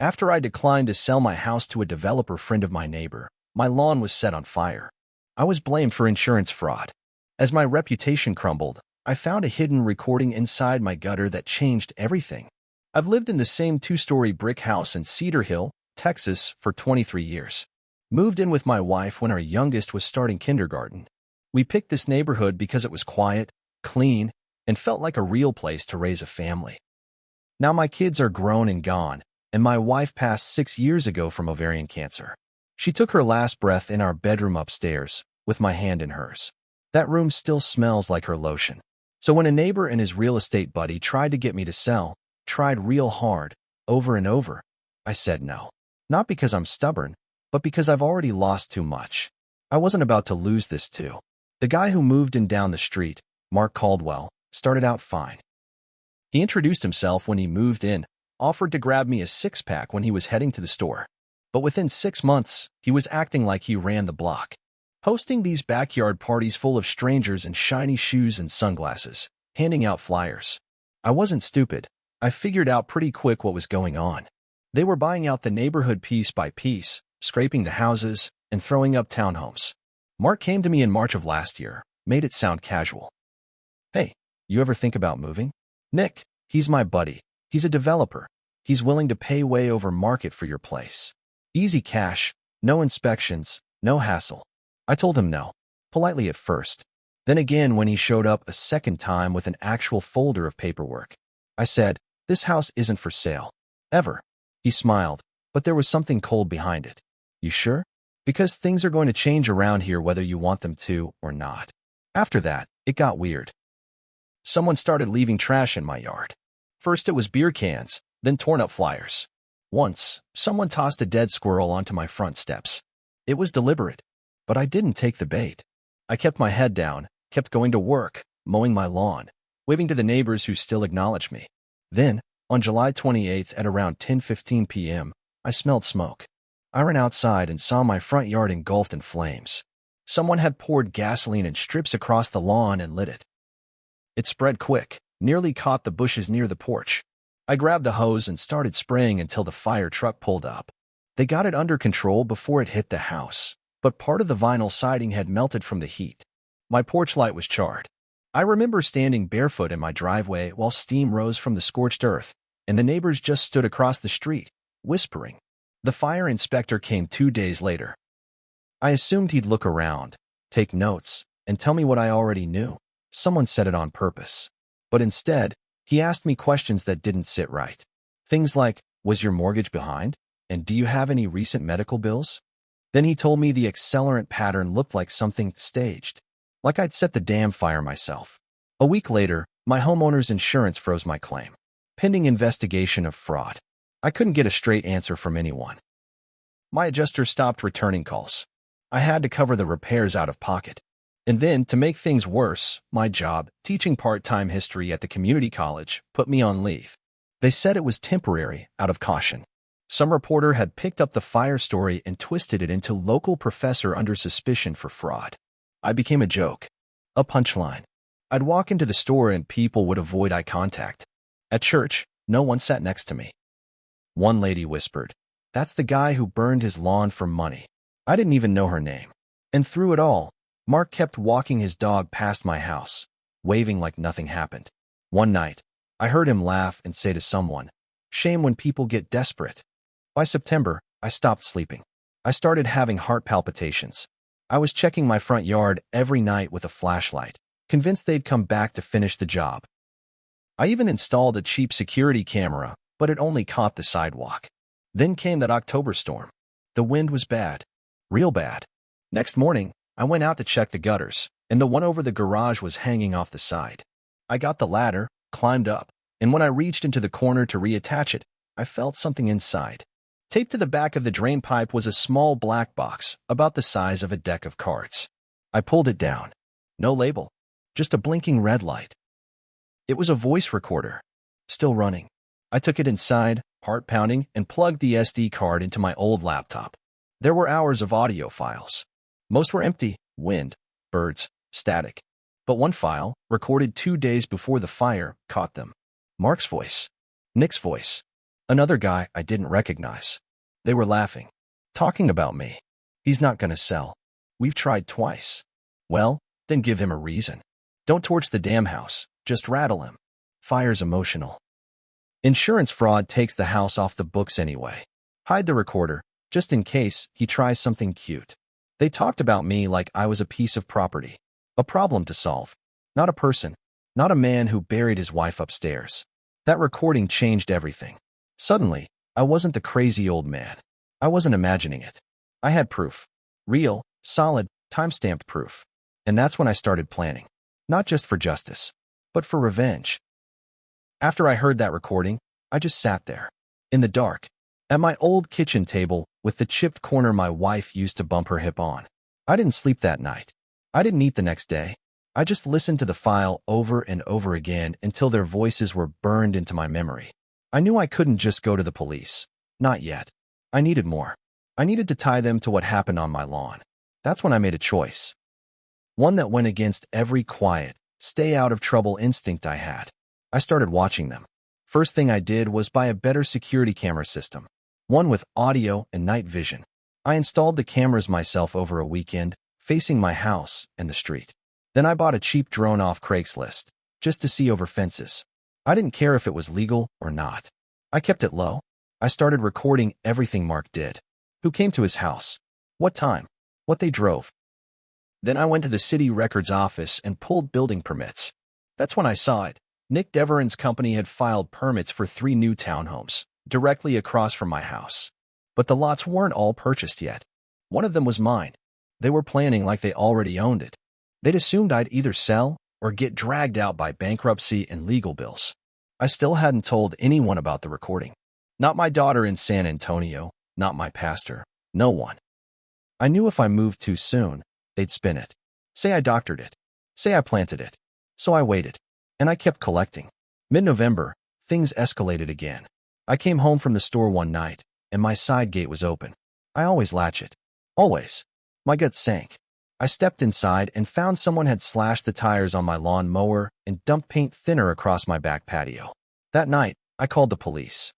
After I declined to sell my house to a developer friend of my neighbor, my lawn was set on fire. I was blamed for insurance fraud. As my reputation crumbled, I found a hidden recording inside my gutter that changed everything. I've lived in the same two-story brick house in Cedar Hill, Texas, for 23 years. Moved in with my wife when our youngest was starting kindergarten. We picked this neighborhood because it was quiet, clean, and felt like a real place to raise a family. Now my kids are grown and gone, and my wife passed 6 years ago from ovarian cancer. She took her last breath in our bedroom upstairs, with my hand in hers. That room still smells like her lotion. So when a neighbor and his real estate buddy tried to get me to sell, tried real hard, over and over, I said no. Not because I'm stubborn, but because I've already lost too much. I wasn't about to lose this too. The guy who moved in down the street, Mark Caldwell, started out fine. He introduced himself when he moved in, offered to grab me a six-pack when he was heading to the store. But within 6 months, he was acting like he ran the block, hosting these backyard parties full of strangers in shiny shoes and sunglasses, handing out flyers. I wasn't stupid. I figured out pretty quick what was going on. They were buying out the neighborhood piece by piece, scraping the houses, and throwing up townhomes. Mark came to me in March of last year, made it sound casual. "Hey, you ever think about moving?" "Nick, he's my buddy. He's a developer. He's willing to pay way over market for your place. Easy cash, no inspections, no hassle." I told him no, politely at first. Then again when he showed up a second time with an actual folder of paperwork. I said, "This house isn't for sale. Ever." He smiled, but there was something cold behind it. "You sure? Because things are going to change around here whether you want them to or not." After that, it got weird. Someone started leaving trash in my yard. First it was beer cans, then torn up flyers. Once, someone tossed a dead squirrel onto my front steps. It was deliberate, but I didn't take the bait. I kept my head down, kept going to work, mowing my lawn, waving to the neighbors who still acknowledged me. Then, on July 28th at around 10:15 p.m., I smelled smoke. I ran outside and saw my front yard engulfed in flames. Someone had poured gasoline in strips across the lawn and lit it. It spread quick, nearly caught the bushes near the porch. I grabbed the hose and started spraying until the fire truck pulled up. They got it under control before it hit the house, but part of the vinyl siding had melted from the heat. My porch light was charred. I remember standing barefoot in my driveway while steam rose from the scorched earth, and the neighbors just stood across the street, whispering. The fire inspector came 2 days later. I assumed he'd look around, take notes, and tell me what I already knew. Someone said it on purpose. But instead, he asked me questions that didn't sit right. Things like, was your mortgage behind? And do you have any recent medical bills? Then he told me the accelerant pattern looked like something staged, like I'd set the damn fire myself. A week later, my homeowner's insurance froze my claim, pending investigation of fraud. I couldn't get a straight answer from anyone. My adjuster stopped returning calls. I had to cover the repairs out of pocket. And then, to make things worse, my job, teaching part-time history at the community college, put me on leave. They said it was temporary, out of caution. Some reporter had picked up the fire story and twisted it into local professor under suspicion for fraud. I became a joke, a punchline. I'd walk into the store and people would avoid eye contact. At church, no one sat next to me. One lady whispered, "That's the guy who burned his lawn for money." I didn't even know her name. And through it all, Mark kept walking his dog past my house, waving like nothing happened. One night, I heard him laugh and say to someone, "Shame when people get desperate." By September, I stopped sleeping. I started having heart palpitations. I was checking my front yard every night with a flashlight, convinced they'd come back to finish the job. I even installed a cheap security camera, but it only caught the sidewalk. Then came that October storm. The wind was bad, real bad. Next morning, I went out to check the gutters, and the one over the garage was hanging off the side. I got the ladder, climbed up, and when I reached into the corner to reattach it, I felt something inside. Taped to the back of the drain pipe was a small black box, about the size of a deck of cards. I pulled it down. No label, just a blinking red light. It was a voice recorder, still running. I took it inside, heart pounding, and plugged the SD card into my old laptop. There were hours of audio files. Most were empty, wind, birds, static. But one file, recorded 2 days before the fire, caught them. Mark's voice. Nick's voice. Another guy I didn't recognize. They were laughing. Talking about me. He's not gonna sell. We've tried twice. Well, then give him a reason. Don't torch the damn house. Just rattle him. Fire's emotional. Insurance fraud takes the house off the books anyway. Hide the recorder, just in case he tries something cute. They talked about me like I was a piece of property. A problem to solve. Not a person. Not a man who buried his wife upstairs. That recording changed everything. Suddenly, I wasn't the crazy old man. I wasn't imagining it. I had proof. Real, solid, time-stamped proof. And that's when I started planning. Not just for justice, but for revenge. After I heard that recording, I just sat there, in the dark, at my old kitchen table with the chipped corner my wife used to bump her hip on. I didn't sleep that night. I didn't eat the next day. I just listened to the file over and over again until their voices were burned into my memory. I knew I couldn't just go to the police. Not yet. I needed more. I needed to tie them to what happened on my lawn. That's when I made a choice. One that went against every quiet, stay-out-of-trouble instinct I had. I started watching them. First thing I did was buy a better security camera system. One with audio and night vision. I installed the cameras myself over a weekend, facing my house and the street. Then I bought a cheap drone off Craigslist, just to see over fences. I didn't care if it was legal or not. I kept it low. I started recording everything Mark did. Who came to his house? What time? What they drove? Then I went to the city records office and pulled building permits. That's when I saw it. Nick Deveron's company had filed permits for 3 new townhomes, directly across from my house. But the lots weren't all purchased yet. One of them was mine. They were planning like they already owned it. They'd assumed I'd either sell or get dragged out by bankruptcy and legal bills. I still hadn't told anyone about the recording. Not my daughter in San Antonio, not my pastor, no one. I knew if I moved too soon, they'd spin it. Say I doctored it. Say I planted it. So I waited. And I kept collecting. Mid-November, things escalated again. I came home from the store one night, and my side gate was open. I always latch it. Always. My gut sank. I stepped inside and found someone had slashed the tires on my lawn mower and dumped paint thinner across my back patio. That night, I called the police.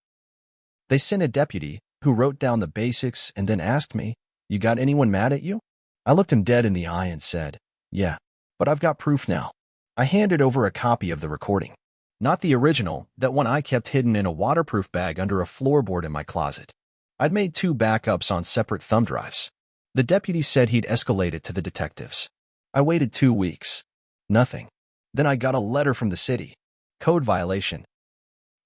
They sent a deputy who wrote down the basics and then asked me, "You got anyone mad at you?" I looked him dead in the eye and said, "Yeah, but I've got proof now." I handed over a copy of the recording. Not the original, that one I kept hidden in a waterproof bag under a floorboard in my closet. I'd made 2 backups on separate thumb drives. The deputy said he'd escalate it to the detectives. I waited 2 weeks. Nothing. Then I got a letter from the city. Code violation.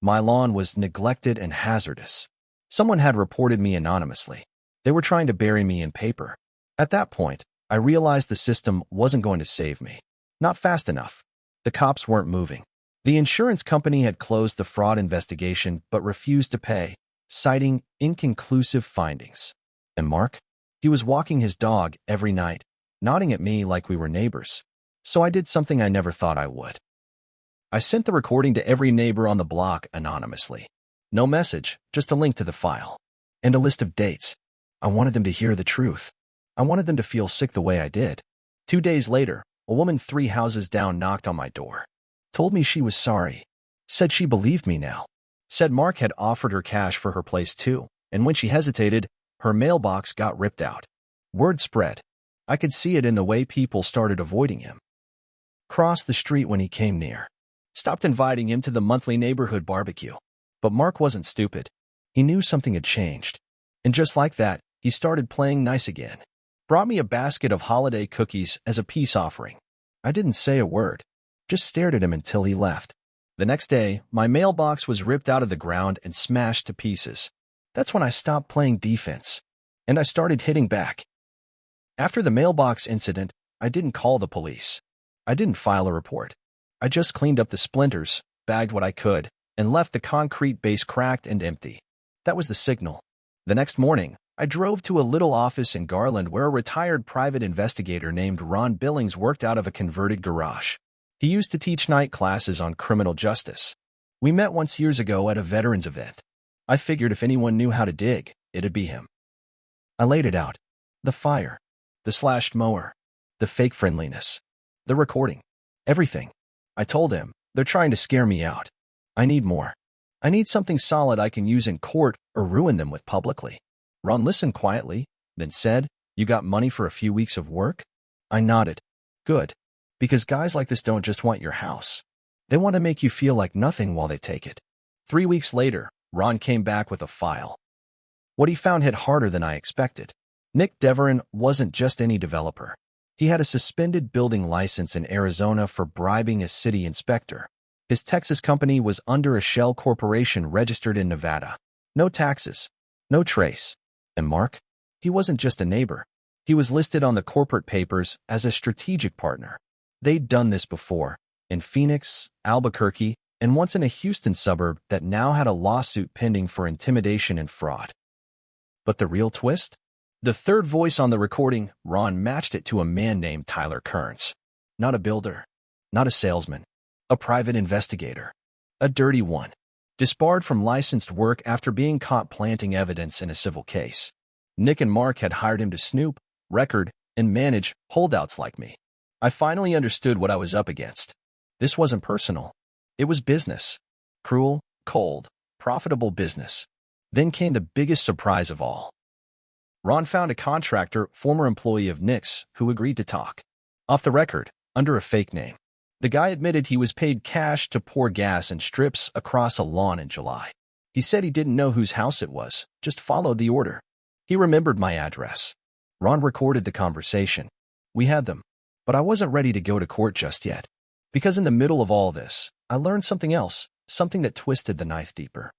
My lawn was neglected and hazardous. Someone had reported me anonymously. They were trying to bury me in paper. At that point, I realized the system wasn't going to save me. Not fast enough. The cops weren't moving. The insurance company had closed the fraud investigation but refused to pay, citing inconclusive findings. And Mark? He was walking his dog every night, nodding at me like we were neighbors. So I did something I never thought I would. I sent the recording to every neighbor on the block anonymously. No message, just a link to the file. And a list of dates. I wanted them to hear the truth. I wanted them to feel sick the way I did. 2 days later, a woman 3 houses down knocked on my door. Told me she was sorry. Said she believed me now. Said Mark had offered her cash for her place too, and when she hesitated, her mailbox got ripped out. Word spread. I could see it in the way people started avoiding him. Crossed the street when he came near. Stopped inviting him to the monthly neighborhood barbecue. But Mark wasn't stupid. He knew something had changed. And just like that, he started playing nice again. Brought me a basket of holiday cookies as a peace offering. I didn't say a word. Just stared at him until he left. The next day, my mailbox was ripped out of the ground and smashed to pieces. That's when I stopped playing defense. And I started hitting back. After the mailbox incident, I didn't call the police. I didn't file a report. I just cleaned up the splinters, bagged what I could, and left the concrete base cracked and empty. That was the signal. The next morning, I drove to a little office in Garland where a retired private investigator named Ron Billings worked out of a converted garage. He used to teach night classes on criminal justice. We met once years ago at a veterans event. I figured if anyone knew how to dig, it'd be him. I laid it out. The fire. The slashed mower. The fake friendliness. The recording. Everything. I told him, they're trying to scare me out. I need more. I need something solid I can use in court or ruin them with publicly. Ron listened quietly, then said, "You got money for a few weeks of work?" I nodded. "Good. Because guys like this don't just want your house. They want to make you feel like nothing while they take it." 3 weeks later, Ron came back with a file. What he found hit harder than I expected. Nick Deverin wasn't just any developer. He had a suspended building license in Arizona for bribing a city inspector. His Texas company was under a shell corporation registered in Nevada. No taxes, no trace. And Mark? He wasn't just a neighbor. He was listed on the corporate papers as a strategic partner. They'd done this before, in Phoenix, Albuquerque, and once in a Houston suburb that now had a lawsuit pending for intimidation and fraud. But the real twist? The third voice on the recording, Ron matched it to a man named Tyler Kearns. Not a builder, not a salesman, a private investigator. A dirty one. Disbarred from licensed work after being caught planting evidence in a civil case. Nick and Mark had hired him to snoop, record, and manage holdouts like me. I finally understood what I was up against. This wasn't personal. It was business. Cruel, cold, profitable business. Then came the biggest surprise of all. Ron found a contractor, former employee of Nick's, who agreed to talk. Off the record, under a fake name. The guy admitted he was paid cash to pour gas and strips across a lawn in July. He said he didn't know whose house it was, just followed the order. He remembered my address. Ron recorded the conversation. We had them. But I wasn't ready to go to court just yet. Because in the middle of all this, I learned something else, something that twisted the knife deeper.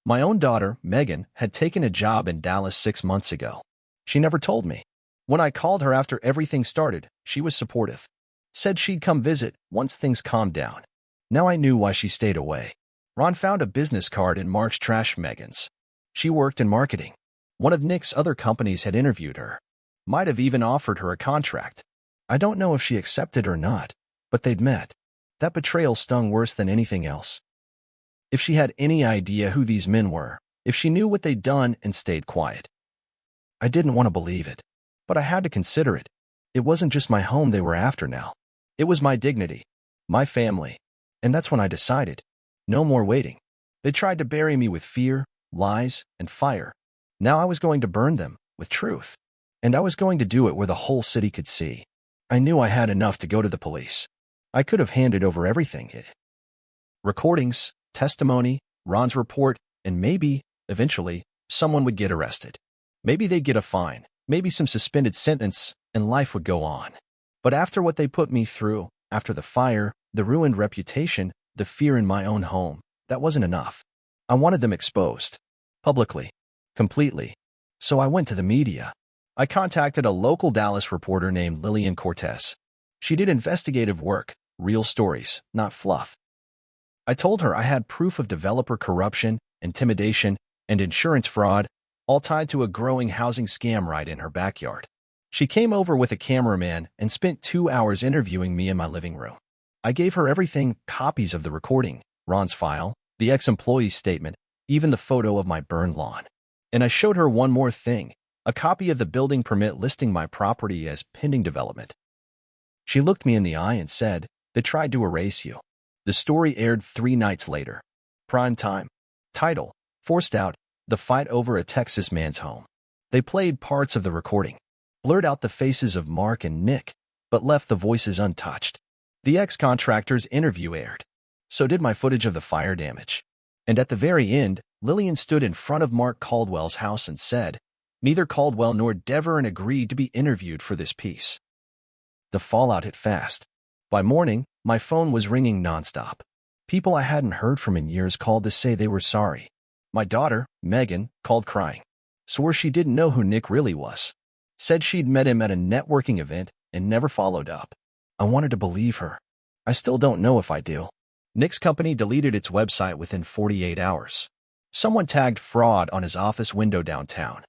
My own daughter, Megan, had taken a job in Dallas 6 months ago. She never told me. When I called her after everything started, she was supportive. Said she'd come visit once things calmed down. Now I knew why she stayed away. Ron found a business card in Mark's trash. Megan's. She worked in marketing. One of Nick's other companies had interviewed her. Might have even offered her a contract. I don't know if she accepted or not, but they'd met. That betrayal stung worse than anything else. If she had any idea who these men were, if she knew what they'd done and stayed quiet. I didn't want to believe it, but I had to consider it. It wasn't just my home they were after now. It was my dignity, my family, and that's when I decided. No more waiting. They tried to bury me with fear, lies, and fire. Now I was going to burn them with truth, and I was going to do it where the whole city could see. I knew I had enough to go to the police. I could have handed over everything. Recordings, testimony, Ron's report, and maybe, eventually, someone would get arrested. Maybe they'd get a fine, maybe some suspended sentence, and life would go on. But after what they put me through, after the fire, the ruined reputation, the fear in my own home, that wasn't enough. I wanted them exposed. Publicly. Completely. So I went to the media. I contacted a local Dallas reporter named Lillian Cortez. She did investigative work, real stories, not fluff. I told her I had proof of developer corruption, intimidation, and insurance fraud, all tied to a growing housing scam right in her backyard. She came over with a cameraman and spent 2 hours interviewing me in my living room. I gave her everything, copies of the recording, Ron's file, the ex-employee's statement, even the photo of my burned lawn. And I showed her one more thing, a copy of the building permit listing my property as pending development. She looked me in the eye and said, "They tried to erase you." The story aired 3 nights later. Prime time. Title, Forced Out, the fight over a Texas man's home. They played parts of the recording, blurred out the faces of Mark and Nick, but left the voices untouched. The ex-contractor's interview aired. So did my footage of the fire damage. And at the very end, Lillian stood in front of Mark Caldwell's house and said, "Neither Caldwell nor Deverin agreed to be interviewed for this piece." The fallout hit fast. By morning, my phone was ringing nonstop. People I hadn't heard from in years called to say they were sorry. My daughter, Megan, called crying. Swore she didn't know who Nick really was. Said she'd met him at a networking event and never followed up. I wanted to believe her. I still don't know if I do. Nick's company deleted its website within 48 hours. Someone tagged fraud on his office window downtown.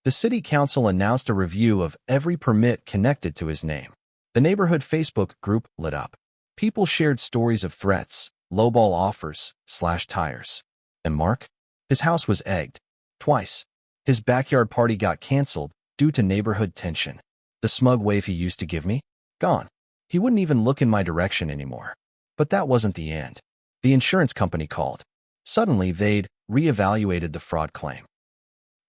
The city council announced a review of every permit connected to his name. The neighborhood Facebook group lit up. People shared stories of threats, lowball offers, slashed tires. And Mark? His house was egged. Twice. His backyard party got canceled due to neighborhood tension. The smug wave he used to give me? Gone. He wouldn't even look in my direction anymore. But that wasn't the end. The insurance company called. Suddenly, they'd reevaluated the fraud claim.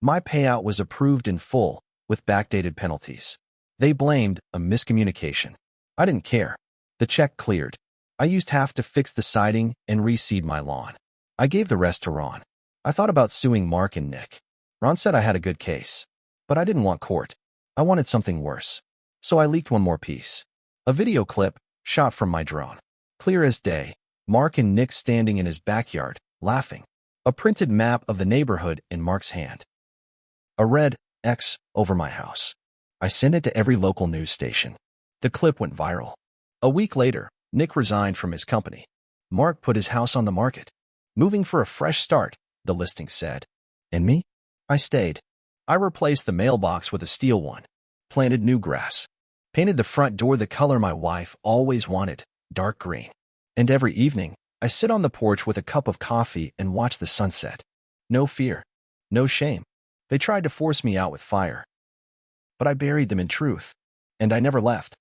My payout was approved in full, with backdated penalties. They blamed a miscommunication. I didn't care. The check cleared. I used half to fix the siding and reseed my lawn. I gave the rest to Ron. I thought about suing Mark and Nick. Ron said I had a good case, but I didn't want court. I wanted something worse. So I leaked one more piece. A video clip shot from my drone. Clear as day, Mark and Nick standing in his backyard, laughing. A printed map of the neighborhood in Mark's hand. A red X over my house. I sent it to every local news station. The clip went viral. A week later, Nick resigned from his company. Mark put his house on the market. Moving for a fresh start, the listing said. And me? I stayed. I replaced the mailbox with a steel one, planted new grass, painted the front door the color my wife always wanted, dark green. And every evening, I sit on the porch with a cup of coffee and watch the sunset. No fear. No shame. They tried to force me out with fire. But I buried them in truth. And I never left.